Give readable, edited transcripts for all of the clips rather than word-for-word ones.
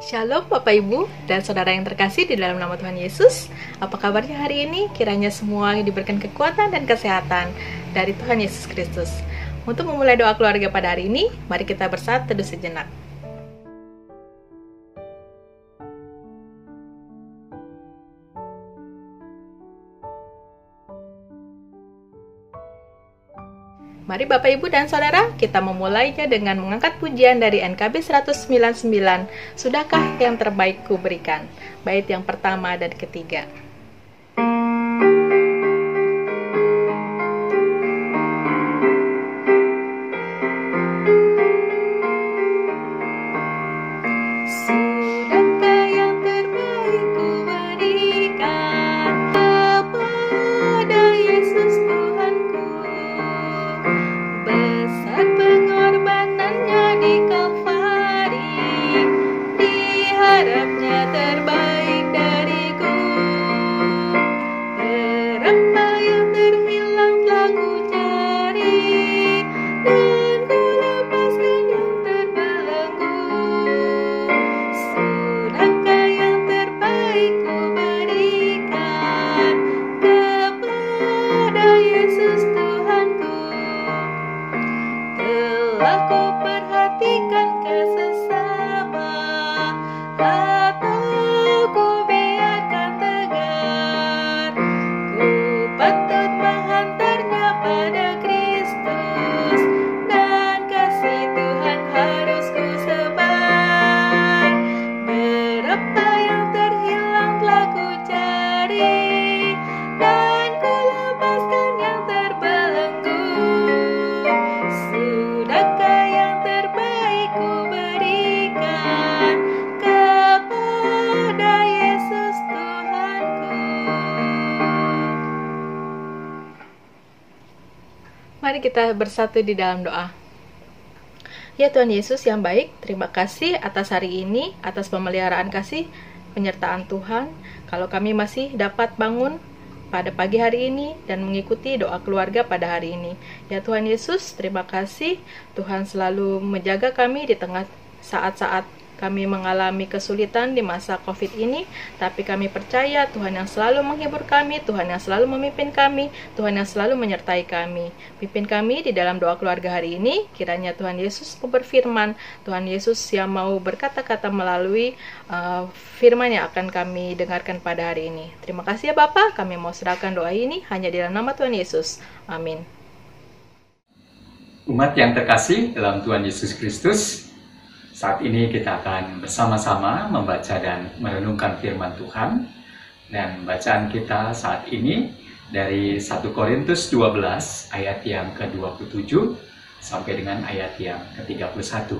Shalom Bapak Ibu dan Saudara yang terkasih di dalam nama Tuhan Yesus. Apa kabarnya hari ini? Kiranya semua diberikan kekuatan dan kesehatan dari Tuhan Yesus Kristus. Untuk memulai doa keluarga pada hari ini, mari kita bersatu teduh sejenak. Mari Bapak Ibu dan Saudara, kita memulainya dengan mengangkat pujian dari NKB 199, Sudahkah yang terbaik ku berikan? Bait yang pertama dan ketiga. Mari kita bersatu di dalam doa. Ya Tuhan Yesus yang baik, terima kasih atas hari ini, atas pemeliharaan kasih, penyertaan Tuhan. Kalau kami masih dapat bangun pada pagi hari ini dan mengikuti doa keluarga pada hari ini. Ya Tuhan Yesus, terima kasih. Tuhan selalu menjaga kami di tengah saat-saat kami mengalami kesulitan di masa COVID ini, tapi kami percaya Tuhan yang selalu menghibur kami, Tuhan yang selalu memimpin kami, Tuhan yang selalu menyertai kami. Pimpin kami di dalam doa keluarga hari ini, kiranya Tuhan Yesus berfirman, Tuhan Yesus yang mau berkata-kata melalui firman yang akan kami dengarkan pada hari ini. Terima kasih ya Bapa, kami mau serahkan doa ini hanya di dalam nama Tuhan Yesus. Amin. Umat yang terkasih dalam Tuhan Yesus Kristus, saat ini kita akan bersama-sama membaca dan merenungkan firman Tuhan. Dan bacaan kita saat ini dari 1 Korintus 12 ayat yang ke-27 sampai dengan ayat yang ke-31.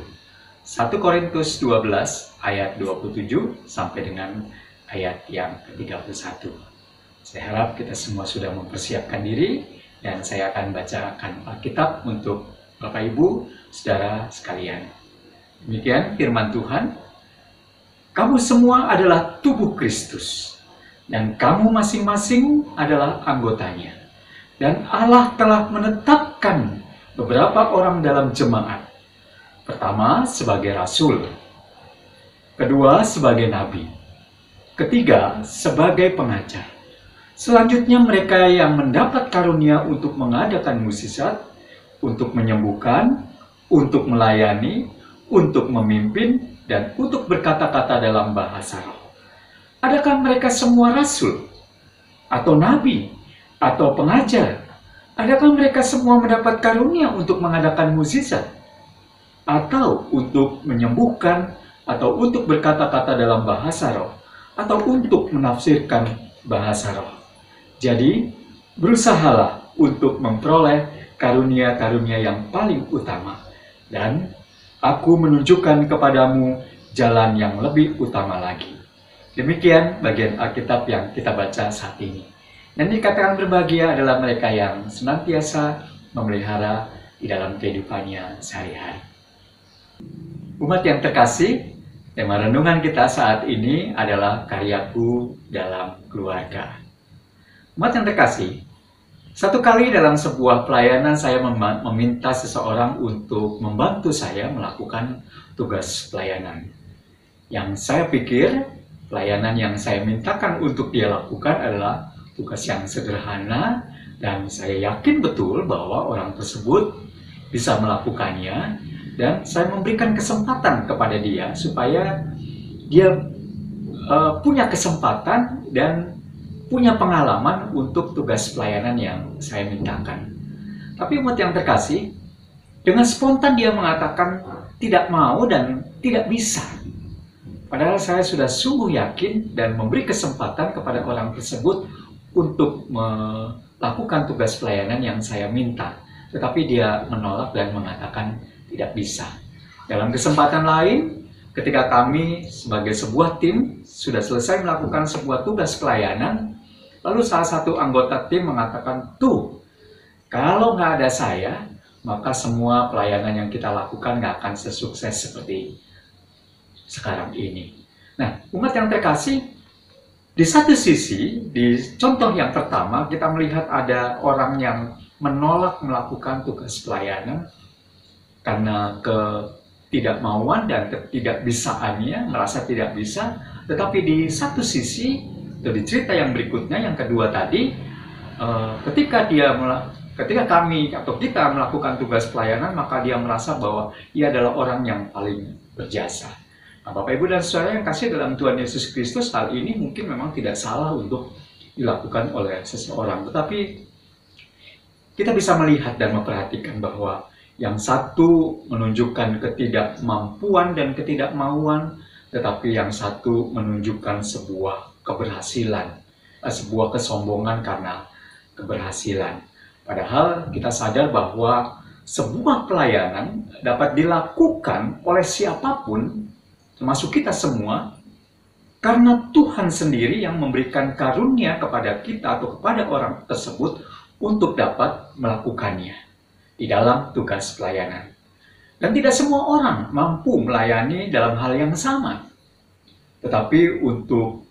1 Korintus 12 ayat 27 sampai dengan ayat yang ke-31. Saya harap kita semua sudah mempersiapkan diri dan saya akan bacakan Alkitab untuk Bapak Ibu, Saudara sekalian. Demikian firman Tuhan, kamu semua adalah tubuh Kristus, dan kamu masing-masing adalah anggotanya. Dan Allah telah menetapkan beberapa orang dalam jemaat. Pertama, sebagai rasul. Kedua, sebagai nabi. Ketiga, sebagai pengajar. Selanjutnya, mereka yang mendapat karunia untuk mengadakan mukjizat, untuk menyembuhkan, untuk melayani, untuk memimpin, dan untuk berkata-kata dalam bahasa roh. Adakah mereka semua rasul? Atau nabi? Atau pengajar? Adakah mereka semua mendapat karunia untuk mengadakan mukjizat? Atau untuk menyembuhkan? Atau untuk berkata-kata dalam bahasa roh? Atau untuk menafsirkan bahasa roh? Jadi, berusahalah untuk memperoleh karunia-karunia yang paling utama. Dan aku menunjukkan kepadamu jalan yang lebih utama lagi. Demikian bagian Alkitab yang kita baca saat ini. Dan dikatakan berbahagia adalah mereka yang senantiasa memelihara di dalam kehidupannya sehari-hari. Umat yang terkasih, tema renungan kita saat ini adalah karyaku dalam keluarga. Umat yang terkasih, satu kali dalam sebuah pelayanan saya meminta seseorang untuk membantu saya melakukan tugas pelayanan. Yang saya pikir pelayanan yang saya mintakan untuk dia lakukan adalah tugas yang sederhana, dan saya yakin betul bahwa orang tersebut bisa melakukannya, dan saya memberikan kesempatan kepada dia supaya dia punya kesempatan dan punya pengalaman untuk tugas pelayanan yang saya mintakan. Tapi umat yang terkasih, dengan spontan dia mengatakan tidak mau dan tidak bisa. Padahal saya sudah sungguh yakin dan memberi kesempatan kepada orang tersebut untuk melakukan tugas pelayanan yang saya minta. Tetapi dia menolak dan mengatakan tidak bisa. Dalam kesempatan lain, ketika kami sebagai sebuah tim sudah selesai melakukan sebuah tugas pelayanan, lalu salah satu anggota tim mengatakan, "Tuh, kalau nggak ada saya, maka semua pelayanan yang kita lakukan nggak akan sesukses seperti sekarang ini." Nah, umat yang terkasih, di satu sisi, di contoh yang pertama, kita melihat ada orang yang menolak melakukan tugas pelayanan karena ketidakmauan dan ketidakbisaannya, merasa tidak bisa. Tetapi di satu sisi, di cerita yang berikutnya, yang kedua tadi, ketika kami atau kita melakukan tugas pelayanan, maka dia merasa bahwa ia adalah orang yang paling berjasa. Nah, Bapak, Ibu, dan Saudara yang kasih dalam Tuhan Yesus Kristus, hal ini mungkin memang tidak salah untuk dilakukan oleh seseorang. Tetapi kita bisa melihat dan memperhatikan bahwa yang satu menunjukkan ketidakmampuan dan ketidakmauan, tetapi yang satu menunjukkan sebuah keberhasilan, sebuah kesombongan karena keberhasilan. Padahal kita sadar bahwa sebuah pelayanan dapat dilakukan oleh siapapun, termasuk kita semua, karena Tuhan sendiri yang memberikan karunia kepada kita atau kepada orang tersebut untuk dapat melakukannya di dalam tugas pelayanan. Dan tidak semua orang mampu melayani dalam hal yang sama. Tetapi untuk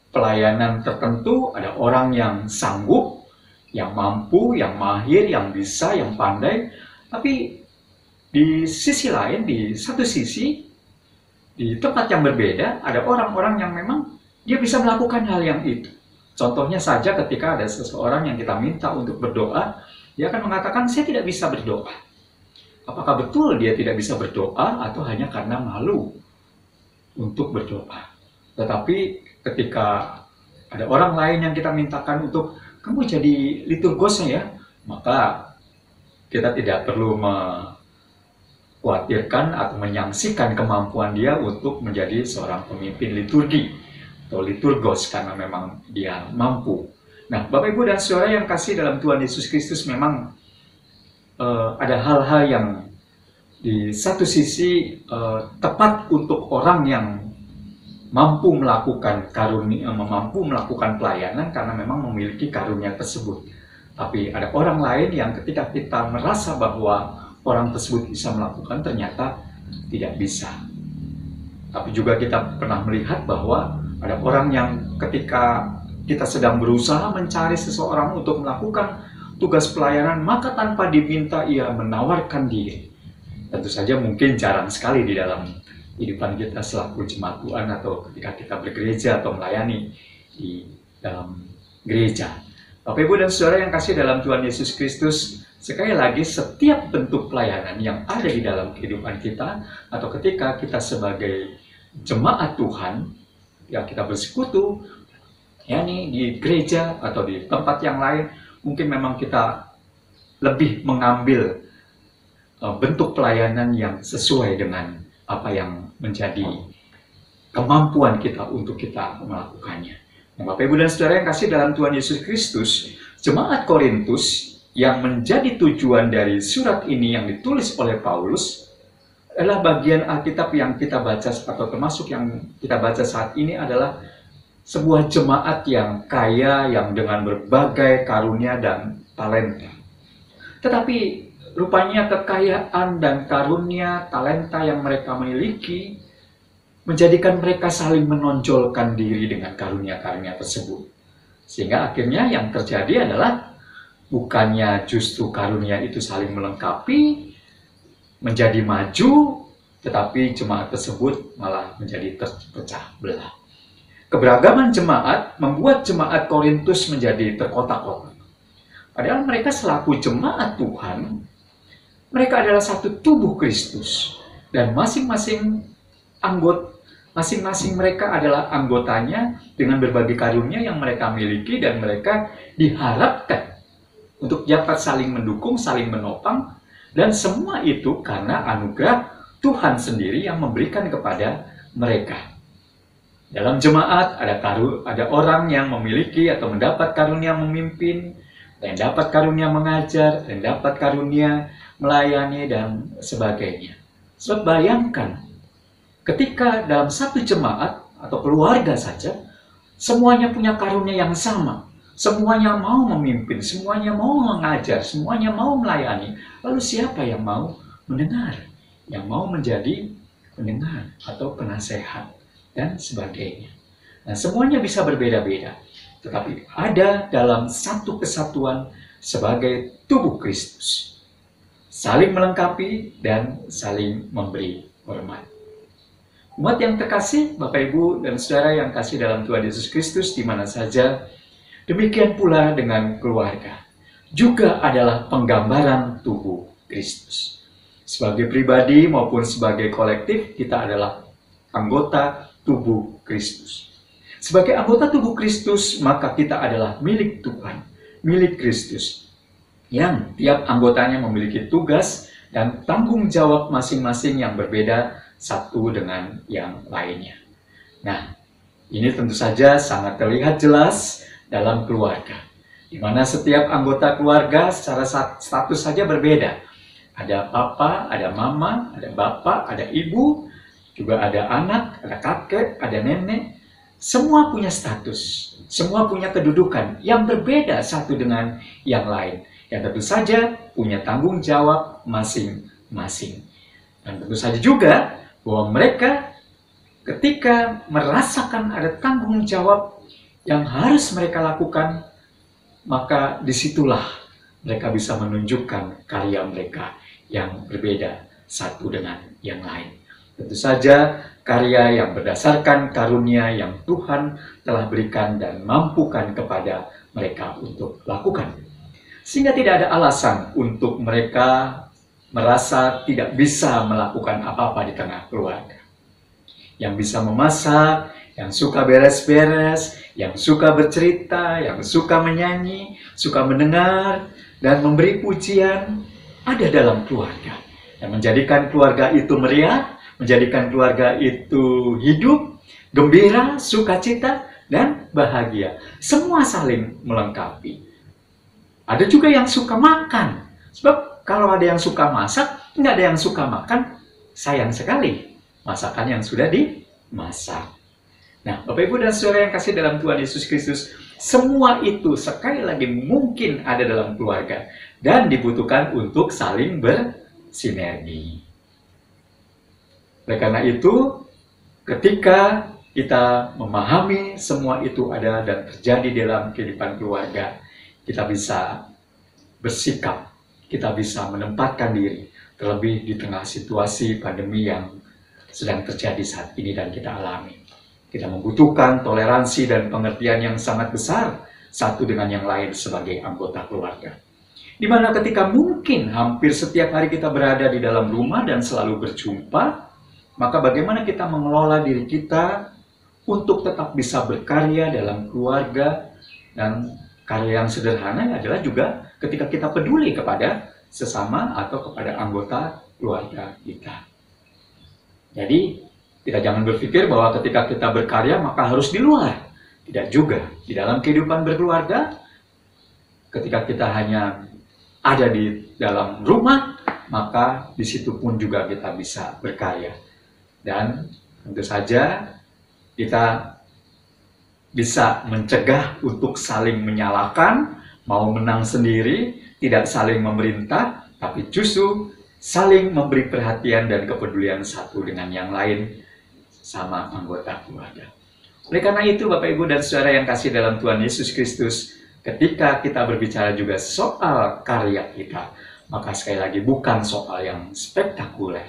pelayanan tertentu ada orang yang sanggup, yang mampu, yang mahir, yang bisa, yang pandai. Tapi di sisi lain, di satu sisi, di tempat yang berbeda, ada orang-orang yang memang dia bisa melakukan hal yang itu. Contohnya saja ketika ada seseorang yang kita minta untuk berdoa, dia akan mengatakan, "Saya tidak bisa berdoa." Apakah betul dia tidak bisa berdoa atau hanya karena malu untuk berdoa? Tetapi ketika ada orang lain yang kita mintakan untuk, "Kamu jadi liturgosnya ya," maka kita tidak perlu khawatirkan atau menyaksikan kemampuan dia untuk menjadi seorang pemimpin liturgi atau liturgos karena memang dia mampu. Nah, Bapak, Ibu, dan Saudara yang kasih dalam Tuhan Yesus Kristus, memang ada hal-hal yang di satu sisi tepat untuk orang yang mampu melakukan karunia, mampu melakukan pelayanan karena memang memiliki karunia tersebut. Tapi ada orang lain yang ketika kita merasa bahwa orang tersebut bisa melakukan, ternyata tidak bisa. Tapi juga kita pernah melihat bahwa ada orang yang ketika kita sedang berusaha mencari seseorang untuk melakukan tugas pelayanan, maka tanpa diminta ia menawarkan diri. Tentu saja mungkin jarang sekali di dalam kehidupan kita selaku jemaat Tuhan atau ketika kita bergereja atau melayani di dalam gereja. Bapak, Ibu, dan Saudara yang kasih dalam Tuhan Yesus Kristus, sekali lagi setiap bentuk pelayanan yang ada di dalam kehidupan kita atau ketika kita sebagai jemaat Tuhan yang kita bersekutu, yakni di gereja atau di tempat yang lain, mungkin memang kita lebih mengambil bentuk pelayanan yang sesuai dengan apa yang menjadi kemampuan kita untuk kita melakukannya. Nah, Bapak, Ibu, dan Saudara yang kasih dalam Tuhan Yesus Kristus, jemaat Korintus yang menjadi tujuan dari surat ini yang ditulis oleh Paulus adalah bagian Alkitab yang kita baca atau termasuk yang kita baca saat ini adalah sebuah jemaat yang kaya, yang dengan berbagai karunia dan talenta. Tetapi rupanya kekayaan dan karunia, talenta yang mereka miliki menjadikan mereka saling menonjolkan diri dengan karunia-karunia tersebut. Sehingga akhirnya yang terjadi adalah bukannya justru karunia itu saling melengkapi, menjadi maju, tetapi jemaat tersebut malah menjadi terpecah belah. Keberagaman jemaat membuat jemaat Korintus menjadi terkotak-kotak. Padahal mereka selaku jemaat Tuhan, mereka adalah satu tubuh Kristus. Dan masing-masing mereka adalah anggotanya dengan berbagai karunia yang mereka miliki, dan mereka diharapkan untuk dapat saling mendukung, saling menopang, dan semua itu karena anugerah Tuhan sendiri yang memberikan kepada mereka. Dalam jemaat ada orang yang memiliki atau mendapat karunia memimpin, dan dapat karunia mengajar, dan dapat karunia melayani, dan sebagainya. Sebab bayangkan, ketika dalam satu jemaat atau keluarga saja, semuanya punya karunia yang sama. Semuanya mau memimpin, semuanya mau mengajar, semuanya mau melayani. Lalu siapa yang mau mendengar? Yang mau menjadi pendengar atau penasehat dan sebagainya. Nah, semuanya bisa berbeda-beda. Tetapi ada dalam satu kesatuan sebagai tubuh Kristus. Saling melengkapi dan saling memberi hormat. Umat yang terkasih, Bapak Ibu dan Saudara yang kasih dalam Tuhan Yesus Kristus di mana saja, demikian pula dengan keluarga. Juga adalah penggambaran tubuh Kristus. Sebagai pribadi maupun sebagai kolektif, kita adalah anggota tubuh Kristus. Sebagai anggota tubuh Kristus, maka kita adalah milik Tuhan, milik Kristus. Yang tiap anggotanya memiliki tugas dan tanggung jawab masing-masing yang berbeda satu dengan yang lainnya. Nah, ini tentu saja sangat terlihat jelas dalam keluarga, di mana setiap anggota keluarga secara status saja berbeda. Ada papa, ada mama, ada bapak, ada ibu, juga ada anak, ada kakek, ada nenek. Semua punya status, semua punya kedudukan yang berbeda satu dengan yang lain. Yang tentu saja punya tanggung jawab masing-masing. Dan tentu saja juga bahwa mereka ketika merasakan ada tanggung jawab yang harus mereka lakukan, maka disitulah mereka bisa menunjukkan karya mereka yang berbeda satu dengan yang lain. Tentu saja karya yang berdasarkan karunia yang Tuhan telah berikan dan mampukan kepada mereka untuk lakukan. Sehingga tidak ada alasan untuk mereka merasa tidak bisa melakukan apa-apa di tengah keluarga. Yang bisa memasak, yang suka beres-beres, yang suka bercerita, yang suka menyanyi, suka mendengar, dan memberi pujian, ada dalam keluarga. Yang menjadikan keluarga itu meriah, menjadikan keluarga itu hidup, gembira, sukacita, dan bahagia. Semua saling melengkapi. Ada juga yang suka makan. Sebab kalau ada yang suka masak, nggak ada yang suka makan, sayang sekali masakan yang sudah dimasak. Nah, Bapak Ibu dan Saudara yang kasih dalam Tuhan Yesus Kristus, semua itu sekali lagi mungkin ada dalam keluarga dan dibutuhkan untuk saling bersinergi. Oleh karena itu, ketika kita memahami semua itu ada dan terjadi dalam kehidupan keluarga, kita bisa bersikap, kita bisa menempatkan diri, terlebih di tengah situasi pandemi yang sedang terjadi saat ini dan kita alami. Kita membutuhkan toleransi dan pengertian yang sangat besar satu dengan yang lain sebagai anggota keluarga. Di mana ketika mungkin hampir setiap hari kita berada di dalam rumah dan selalu berjumpa, maka bagaimana kita mengelola diri kita untuk tetap bisa berkarya dalam keluarga. Dan karya yang sederhana adalah juga ketika kita peduli kepada sesama atau kepada anggota keluarga kita. Jadi, kita jangan berpikir bahwa ketika kita berkarya maka harus di luar. Tidak juga. Di dalam kehidupan berkeluarga, ketika kita hanya ada di dalam rumah, maka di situ pun juga kita bisa berkarya. Dan tentu saja kita bisa mencegah untuk saling menyalahkan, mau menang sendiri, tidak saling memerintah, tapi justru saling memberi perhatian dan kepedulian satu dengan yang lain sama anggota keluarga. Oleh karena itu, Bapak Ibu dan Saudara yang kasih dalam Tuhan Yesus Kristus, ketika kita berbicara juga soal karya kita, maka sekali lagi bukan soal yang spektakuler.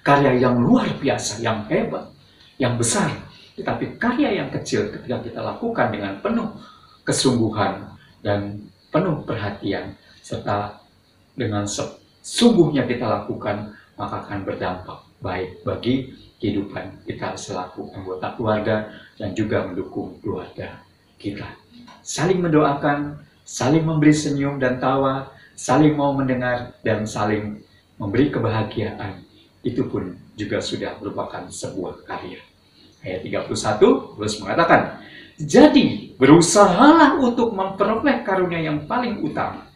karya yang luar biasa, yang hebat, yang besar. Tetapi karya yang kecil ketika kita lakukan dengan penuh kesungguhan dan penuh perhatian, serta dengan sesungguhnya kita lakukan, maka akan berdampak baik bagi kehidupan kita selaku anggota keluarga dan juga mendukung keluarga kita. Saling mendoakan, saling memberi senyum dan tawa, saling mau mendengar dan saling memberi kebahagiaan. Itu pun juga sudah merupakan sebuah karya. Ayat 31 terus mengatakan, jadi berusahalah untuk memperoleh karunia yang paling utama.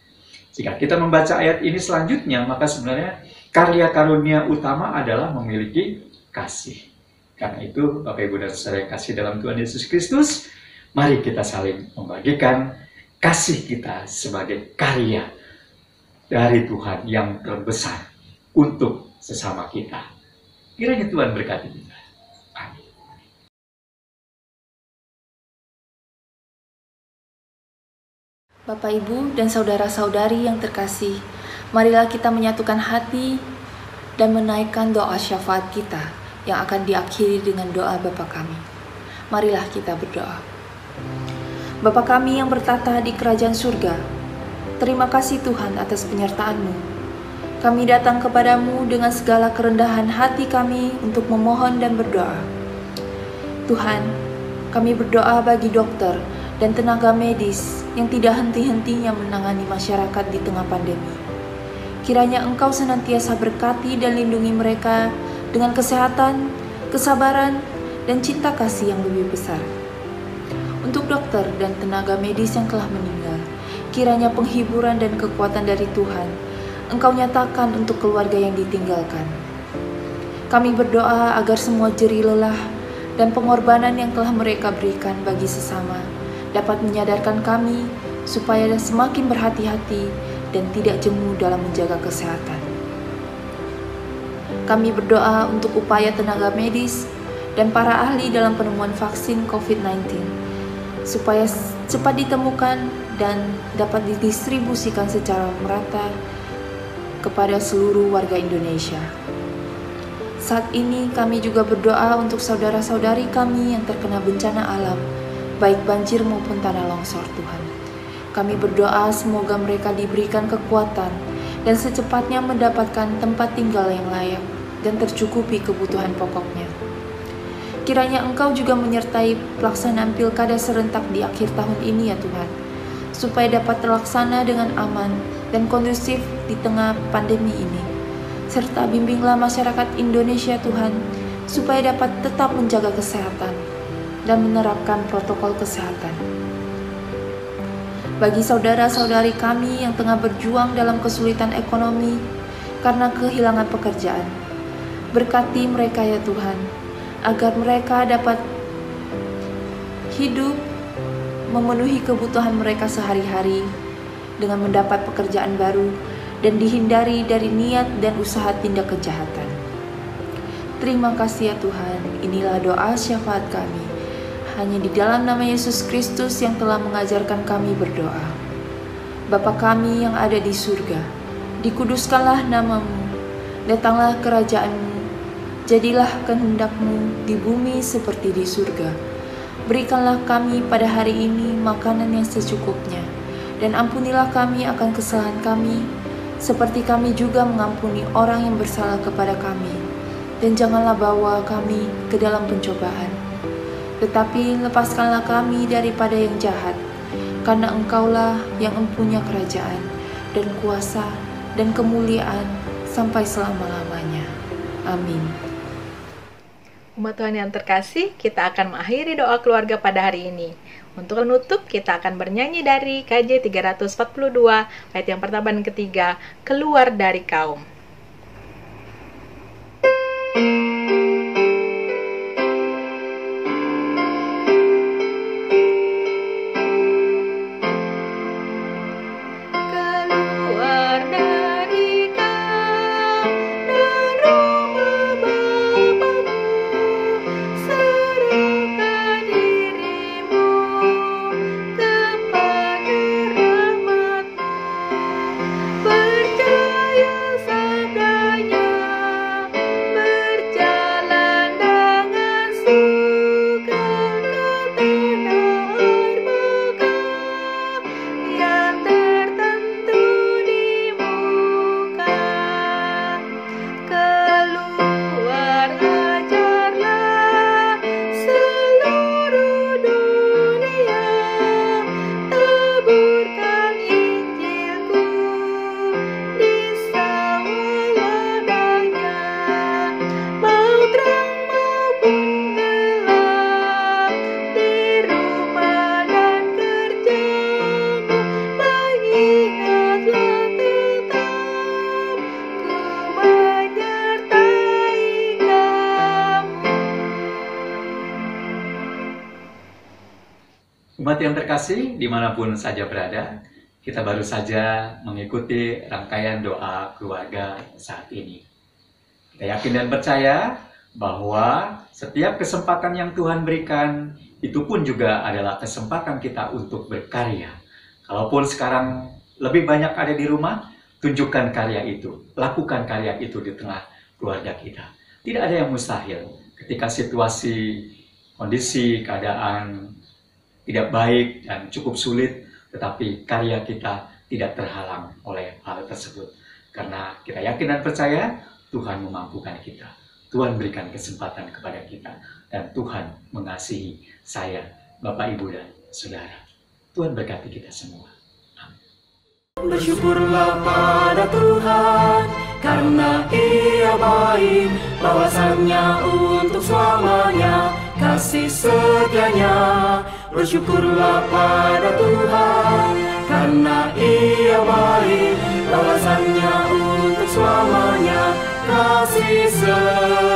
Jika kita membaca ayat ini selanjutnya, maka sebenarnya karya karunia utama adalah memiliki kasih. Karena itu, Bapak Ibu dan Saudara yang kasih dalam Tuhan Yesus Kristus, mari kita saling membagikan kasih kita sebagai karya dari Tuhan yang terbesar untuk sesama kita. Kiranya Tuhan berkati kita. Amin. Bapak, Ibu, dan saudara-saudari yang terkasih, marilah kita menyatukan hati dan menaikkan doa syafaat kita yang akan diakhiri dengan doa Bapa kami. Marilah kita berdoa. Bapa kami yang bertata di kerajaan surga, terima kasih Tuhan atas penyertaan-Mu. Kami datang kepadamu dengan segala kerendahan hati kami untuk memohon dan berdoa. Tuhan, kami berdoa bagi dokter dan tenaga medis yang tidak henti-hentinya menangani masyarakat di tengah pandemi. Kiranya Engkau senantiasa berkati dan lindungi mereka dengan kesehatan, kesabaran, dan cinta kasih yang lebih besar. Untuk dokter dan tenaga medis yang telah meninggal, kiranya penghiburan dan kekuatan dari Tuhan Engkau nyatakan untuk keluarga yang ditinggalkan. Kami berdoa agar semua jerih lelah dan pengorbanan yang telah mereka berikan bagi sesama dapat menyadarkan kami supaya semakin berhati-hati dan tidak jemu dalam menjaga kesehatan. Kami berdoa untuk upaya tenaga medis dan para ahli dalam penemuan vaksin COVID-19 supaya cepat ditemukan dan dapat didistribusikan secara merata kepada seluruh warga Indonesia. Saat ini kami juga berdoa untuk saudara-saudari kami yang terkena bencana alam, baik banjir maupun tanah longsor, Tuhan. Kami berdoa semoga mereka diberikan kekuatan dan secepatnya mendapatkan tempat tinggal yang layak dan tercukupi kebutuhan pokoknya. Kiranya Engkau juga menyertai pelaksanaan pilkada serentak di akhir tahun ini ya Tuhan, supaya dapat terlaksana dengan aman dan kondusif di tengah pandemi ini. Serta bimbinglah masyarakat Indonesia Tuhan, supaya dapat tetap menjaga kesehatan dan menerapkan protokol kesehatan. Bagi saudara-saudari kami yang tengah berjuang dalam kesulitan ekonomi karena kehilangan pekerjaan, berkati mereka ya Tuhan, agar mereka dapat hidup memenuhi kebutuhan mereka sehari-hari dengan mendapat pekerjaan baru dan dihindari dari niat dan usaha tindak kejahatan. Terima kasih ya Tuhan, inilah doa syafaat kami. Hanya di dalam nama Yesus Kristus yang telah mengajarkan kami berdoa. Bapa kami yang ada di surga, dikuduskanlah namamu, datanglah kerajaan-Mu, jadilah kehendak-Mu di bumi seperti di surga. Berikanlah kami pada hari ini makanan yang secukupnya, dan ampunilah kami akan kesalahan kami, seperti kami juga mengampuni orang yang bersalah kepada kami. Dan janganlah bawa kami ke dalam pencobaan, tetapi lepaskanlah kami daripada yang jahat, karena Engkaulah yang mempunyai kerajaan, dan kuasa, dan kemuliaan, sampai selama-lamanya. Amin. Umat Tuhan yang terkasih, kita akan mengakhiri doa keluarga pada hari ini. Untuk menutup, kita akan bernyanyi dari KJ 342, ayat yang pertama dan ketiga, Keluar dari Kaum. Percaya sabdanya Umat yang terkasih, dimanapun saja berada, kita baru saja mengikuti rangkaian doa keluarga saat ini. Kita yakin dan percaya bahwa setiap kesempatan yang Tuhan berikan, itu pun juga adalah kesempatan kita untuk berkarya. Kalaupun sekarang lebih banyak ada di rumah, tunjukkan karya itu, lakukan karya itu di tengah keluarga kita. Tidak ada yang mustahil ketika situasi, kondisi, keadaan tidak baik dan cukup sulit, tetapi karya kita tidak terhalang oleh hal tersebut. Karena kita yakin dan percaya Tuhan memampukan kita. Tuhan berikan kesempatan kepada kita. Dan Tuhan mengasihi saya, Bapak, Ibu, dan Saudara. Tuhan berkati kita semua. Amin. Bersyukurlah pada Tuhan, karena Ia baik, bahwasannya untuk selamanya kasih setianya. Bersyukurlah pada Tuhan, karena Ia baik, bahwasannya untuk selamanya kasih setianya.